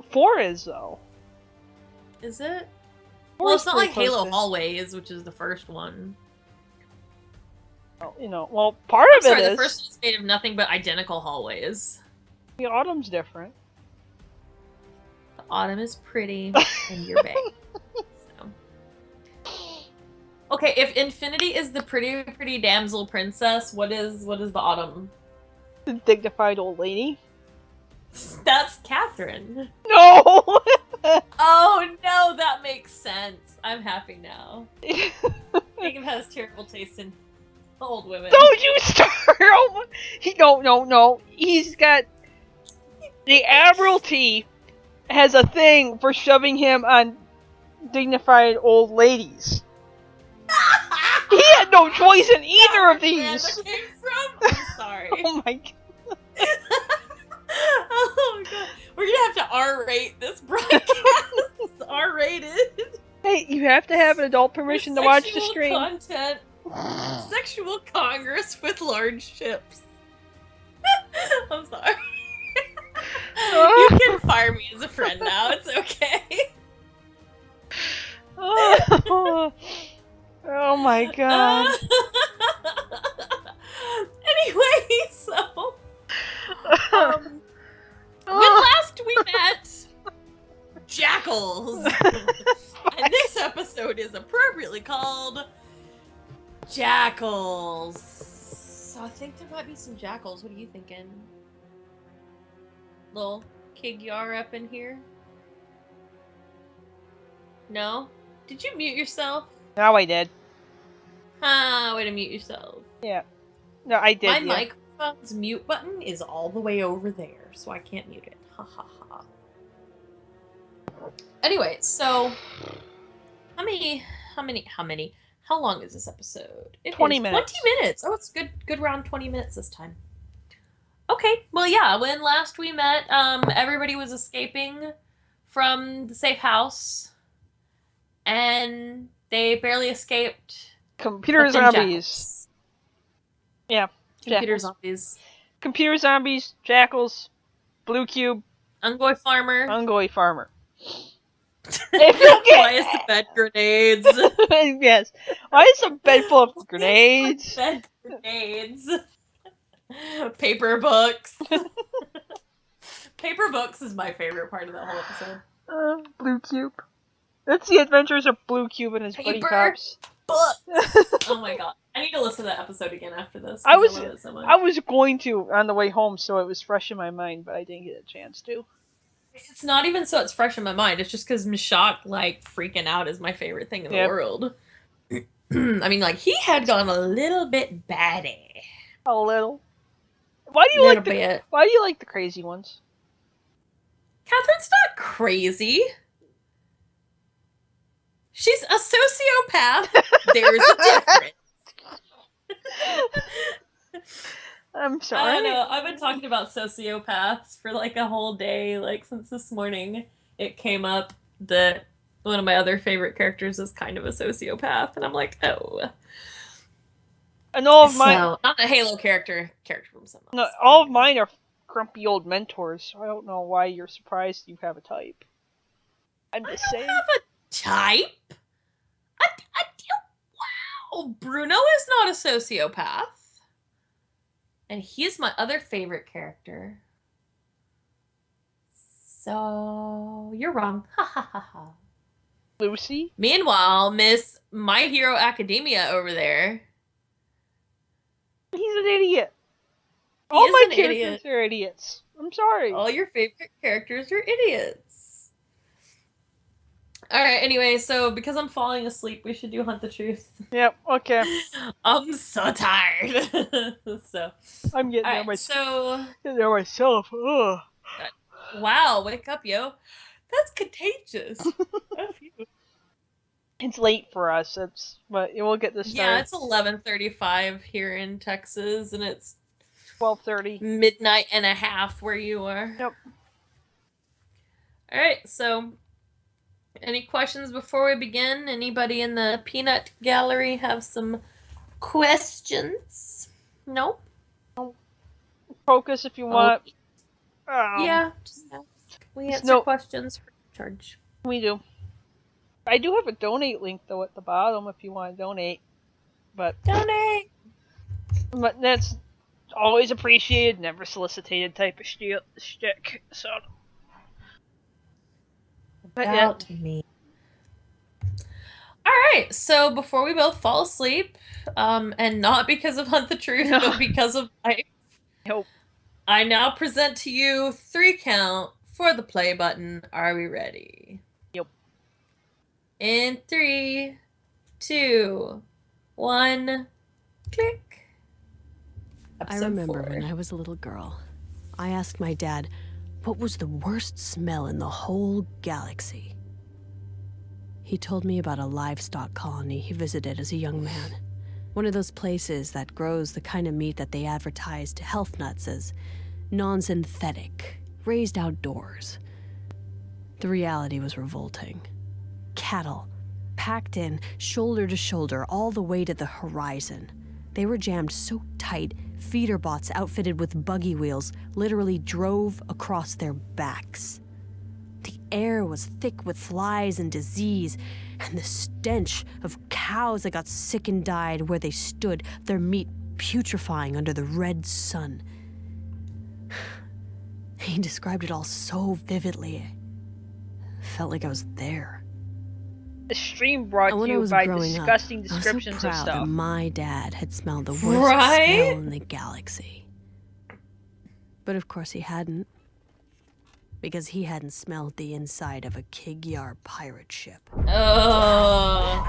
4 is, though. Is it? 4 Well, is it's not pretty like close Halo to- Hallways, which is the first one. Well, you know, well, part I'm of sorry, it the is first one's made of nothing but identical hallways. the autumn's different. The autumn is pretty, and you're bae. So. Okay, if Infinity is the pretty damsel princess, what is the autumn? The dignified old lady. That's Catherine. No! Oh no, that makes sense. I'm happy now. Jacob has terrible taste in old women. Don't you start! No. He's got... The Admiralty has a thing for shoving him on dignified old ladies. He had no choice in either of these! Where came from? I'm sorry. Oh my god. Oh my god. We're gonna have to R-rate this broadcast. It's R-rated. Hey, you have to have an adult permission to watch the stream. Content. Sexual congress with large ships. I'm sorry. You can fire me as a friend now. It's okay. Oh my god. Anyway, so when last we met, jackals, and this episode is appropriately called Jackals. So I think there might be some jackals. What are you thinking? Little Kig Yar up in here? No? Did you mute yourself? Now I did. Way to mute yourself. Yeah. No, I did. My microphone's mute button is all the way over there, so I can't mute it. Ha ha ha. Anyway, so how long is this episode? 20 minutes. 20 minutes. Oh, it's good round 20 minutes this time. Okay. Well, yeah, when last we met, everybody was escaping from the safe house, and they barely escaped. Computer zombies. Jackals. Yeah. Computer Jackals. zombies. Computer zombies, jackals, blue cube, Ungoy farmer. Ungoy farmer. If you get... Why is the bed grenades? Yes. Why is the bed full of grenades? Bed grenades. Paper books. Paper books is my favorite part of that whole episode. Blue cube. That's the adventures of Blue Cube and his buddy cops. Books. Oh my god. I need to listen to that episode again after this. I love it so much. was going to on the way home, so it was fresh in my mind, but I didn't get a chance to. It's not even so it's fresh in my mind. It's just because Mishak, like, freaking out is my favorite thing in the world. I mean, like, he had gone a little bit batty. A little. Why do you like the crazy ones? Catherine's not crazy. She's a sociopath. There's a difference. I'm sorry. I don't know. I've been talking about sociopaths for like a whole day. Like since this morning, it came up that one of my other favorite characters is kind of a sociopath, and I'm like, oh. And all of mine, not a Halo character from someone else. No, all of mine are grumpy old mentors. So I don't know why you're surprised you have a type. I'm just saying. I have a type. Wow, Bruno is not a sociopath. And he's my other favorite character. So, you're wrong. Ha ha ha ha. Lucy? Meanwhile, Miss My Hero Academia over there. He's an idiot. All my characters are idiots. I'm sorry. All your favorite characters are idiots. Alright, anyway, so because I'm falling asleep, we should do Hunt the Truth. Yep, okay. I'm so tired. So I'm getting there myself. Ugh. Wow, wake up, yo. That's contagious. It's late for us, but we'll get this started. Yeah, it's 11:35 here in Texas, and it's 12:30. Midnight and a half where you are. Yep. Alright, so any questions before we begin? Anybody in the peanut gallery have some questions? Nope. Focus if you want. Yeah, just ask. We answer No, questions for charge. we do. I do have a donate link though at the bottom if you want to donate. But Donate! that's always appreciated, never solicited type of shtick. So, but yeah, About me. Alright, so before we both fall asleep, and not because of Hunt the Truth, No. but because of life, nope. I now present to you 3 count for the play button. Are we ready? Yep. In 3, 2, 1, click. I remember when I was a little girl, I asked my dad what was the worst smell in the whole galaxy. He told me about a livestock colony he visited as a young man. One of those places that grows the kind of meat that they advertise to health nuts as non-synthetic, raised outdoors. The reality was revolting. Cattle, packed in, shoulder to shoulder, all the way to the horizon. They were jammed so tight, feeder bots outfitted with buggy wheels literally drove across their backs. The air was thick with flies and disease, and the stench of cows that got sick and died where they stood, their meat putrefying under the red sun. He described it all so vividly. Felt like I was there. The stream brought to you by disgusting descriptions I was so of proud stuff. that my dad had smelled the worst Right? smell in the galaxy. But of course he hadn't. Because he hadn't smelled the inside of a Kigyar pirate ship. Oh.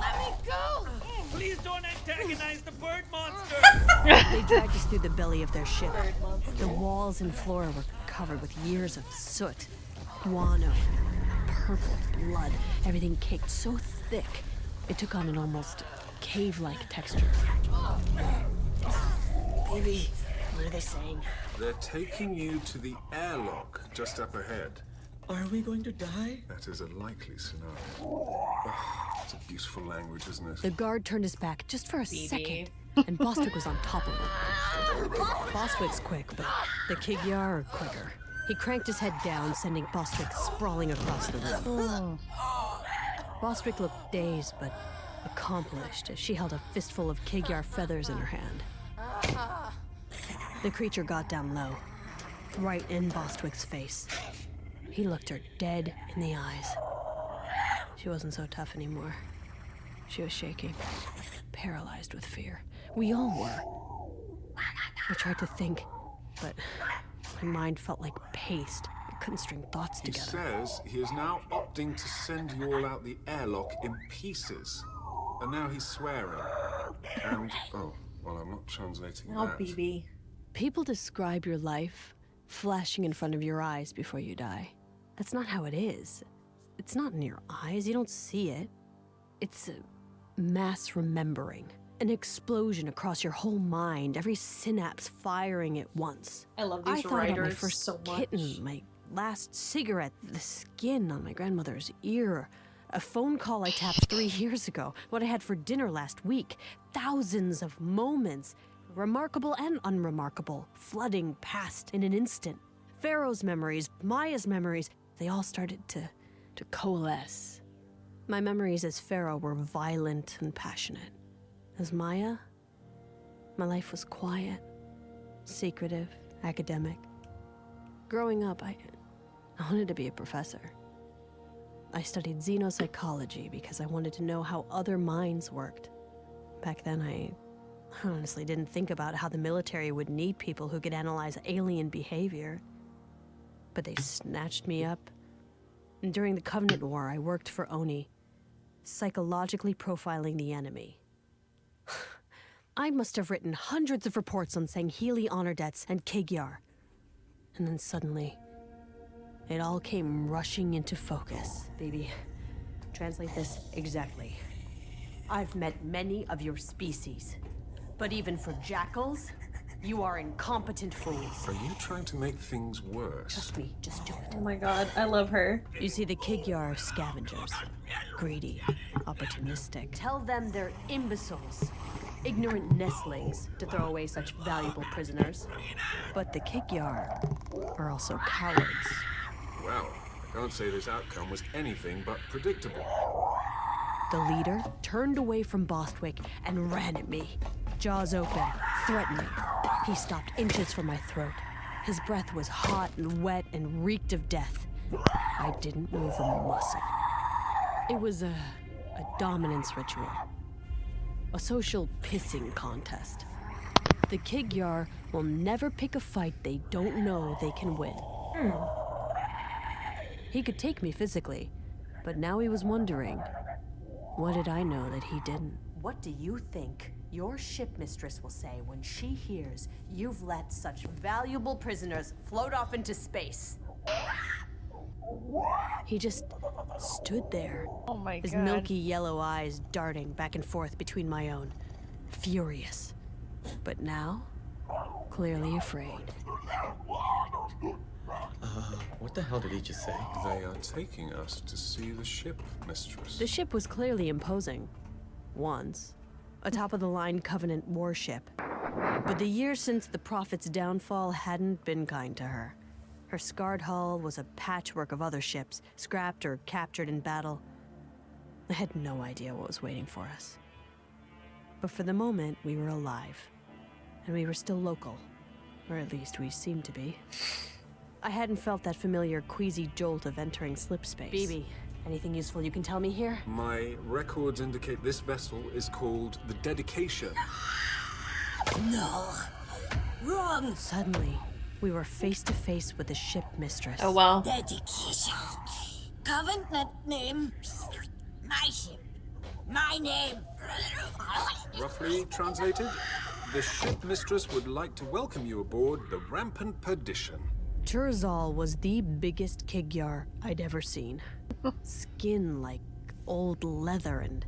Let me go! Please don't antagonize the bird monster! They dragged us through the belly of their ship. The walls and floor were covered with years of soot, guano, purple blood. Everything caked so thick, it took on an almost cave-like texture. Baby, what are they saying? They're taking you to the airlock just up ahead. Are we going to die? That is a likely scenario. It's a beautiful language, isn't it? The guard turned his back just for a Phoebe. second, and Bostwick was on top of him. Bostwick's quick, but the Kigyar are quicker. He cranked his head down, sending Bostwick sprawling across the room. Bostwick looked dazed, but accomplished as she held a fistful of Kigyar feathers in her hand. The creature got down low, right in Bostwick's face. He looked her dead in the eyes. She wasn't so tough anymore. She was shaking, paralyzed with fear. We all were. I tried to think, but my mind felt like paste. I couldn't string thoughts He together. says he is now opting to send you all out the airlock in pieces. And now he's swearing. And, oh, well, I'm not translating Oh, that. BB. People describe your life flashing in front of your eyes before you die. That's not how it is. It's not in your eyes. You don't see it. It's a mass remembering. An explosion across your whole mind, every synapse firing at once. I love I these thought about my writers first so much. kitten, my last cigarette, the skin on my grandmother's ear, a phone call I tapped 3 years ago, what I had for dinner last week. Thousands of moments, remarkable and unremarkable, flooding past in an instant. Pharaoh's memories, Maya's memories, they all started to coalesce. My memories as Pharaoh were violent and passionate. As Maya, my life was quiet, secretive, academic. Growing up, I wanted to be a professor. I studied xenopsychology because I wanted to know how other minds worked. Back then, I honestly didn't think about how the military would need people who could analyze alien behavior. But they snatched me up. And during the Covenant War, I worked for Oni, psychologically profiling the enemy. I must have written hundreds of reports on Sangheili honor debts and Kigyar. And then suddenly, it all came rushing into focus. Baby, translate this exactly. I've met many of your species, but even for jackals, you are incompetent fools. Are you trying to make things worse? Trust me, just do it. Oh my god, I love her. You see, the Kigyar are scavengers. Greedy, opportunistic. Tell them they're imbeciles. ignorant nestlings to throw away such valuable prisoners. But the Kigyar are also cowards. Well, I can't say this outcome was anything but predictable. The leader turned away from Bostwick and ran at me, jaws open, threatening. He stopped inches from my throat. His breath was hot and wet and reeked of death. I didn't move a muscle. It was a dominance ritual. A social pissing contest. The Kigyar will never pick a fight they don't know they can win. He could take me physically, but now he was wondering, what did I know that he didn't? What do you think your ship mistress will say when she hears you've let such valuable prisoners float off into space? He just stood there, Oh my his god. milky yellow eyes darting back and forth between my own, furious. But now, clearly afraid. What the hell did he just say? They are taking us to see the ship, mistress. The ship was clearly imposing. Once. A top-of-the-line Covenant warship. But the years since the Prophet's downfall hadn't been kind to her. Her scarred hull was a patchwork of other ships, scrapped or captured in battle. I had no idea what was waiting for us. But for the moment, we were alive. And we were still local. Or at least we seemed to be. I hadn't felt that familiar queasy jolt of entering slip space. BB, anything useful you can tell me here? My records indicate this vessel is called the Dedication. No. Wrong. Suddenly, we were face to face with the ship mistress. Oh wow. Dedication. Covenant name. My ship. My name. Roughly translated, the ship mistress would like to welcome you aboard the Rampant Perdition. Turzal was the biggest Kigyar I'd ever seen. Skin like old leather and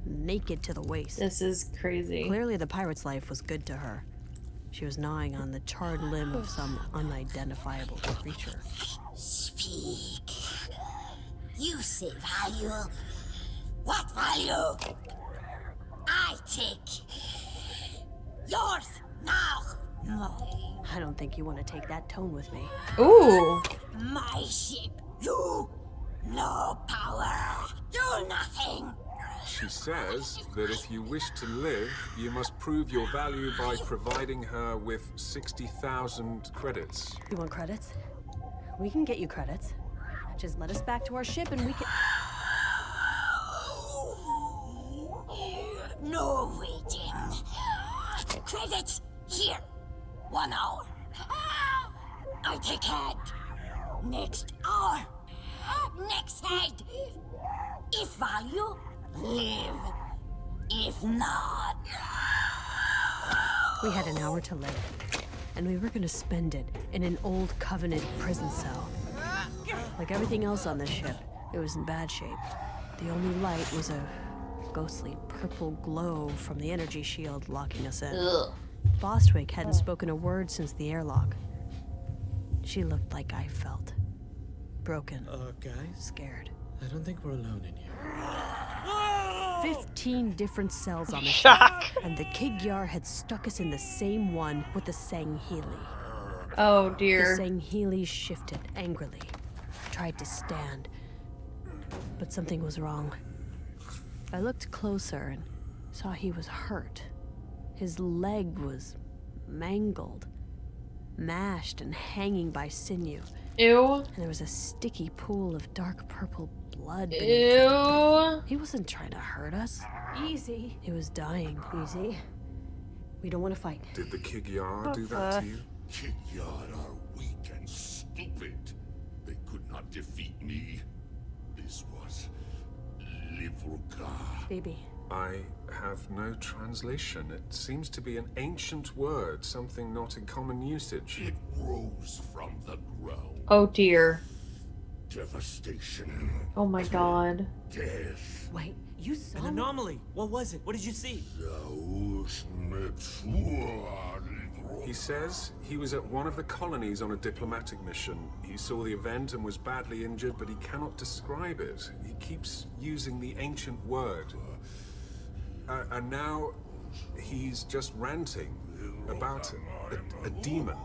naked to the waist. This is crazy. Clearly the pirate's life was good to her. She was gnawing on the charred limb of some unidentifiable creature. Speak. You say value. What value? I take. Yours now. No. I don't think you want to take that tone with me. Ooh. My ship. You. No power. Do nothing. She says that if you wish to live, you must prove your value by providing her with 60,000 credits. You want credits? We can get you credits. Just let us back to our ship and we can... No waiting. Credits here. 1 hour. I take head. Next hour. Next head. If value, live. If not. We had an hour to live, and we were gonna spend it in an old Covenant prison cell. Like everything else on this ship, it was in bad shape. The only light was a ghostly purple glow from the energy shield locking us in. Ugh. Bostwick hadn't spoken a word since the airlock. She looked like I felt. Broken, Guys, scared. I don't think we're alone in here. 15 different cells on the ship, Shock. and the Kigyar had stuck us in the same one with the Sanghili. Oh The dear. Sanghili shifted angrily, tried to stand, but something was wrong. I looked closer and saw he was hurt. His leg was mangled, mashed and hanging by sinew, Ew. and there was a sticky pool of dark purple blood beneath it. Ew. He wasn't trying to hurt us. Easy. He was dying. Easy. We don't want to fight. Did the Kigyar do that to you? Kigyar are weak and stupid. They could not defeat me. This was Livruka. Baby. I have no translation. It seems to be an ancient word, something not in common usage. It rose from the ground. Oh dear. Devastation. Oh my god. Death. Wait, you saw An anomaly. What was it? What did you see? He says he was at one of the colonies on a diplomatic mission. He saw the event and was badly injured, but he cannot describe it. He keeps using the ancient word. And now He's just ranting about a demon.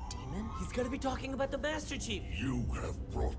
Demon? He's gotta be talking about the Master Chief. You have brought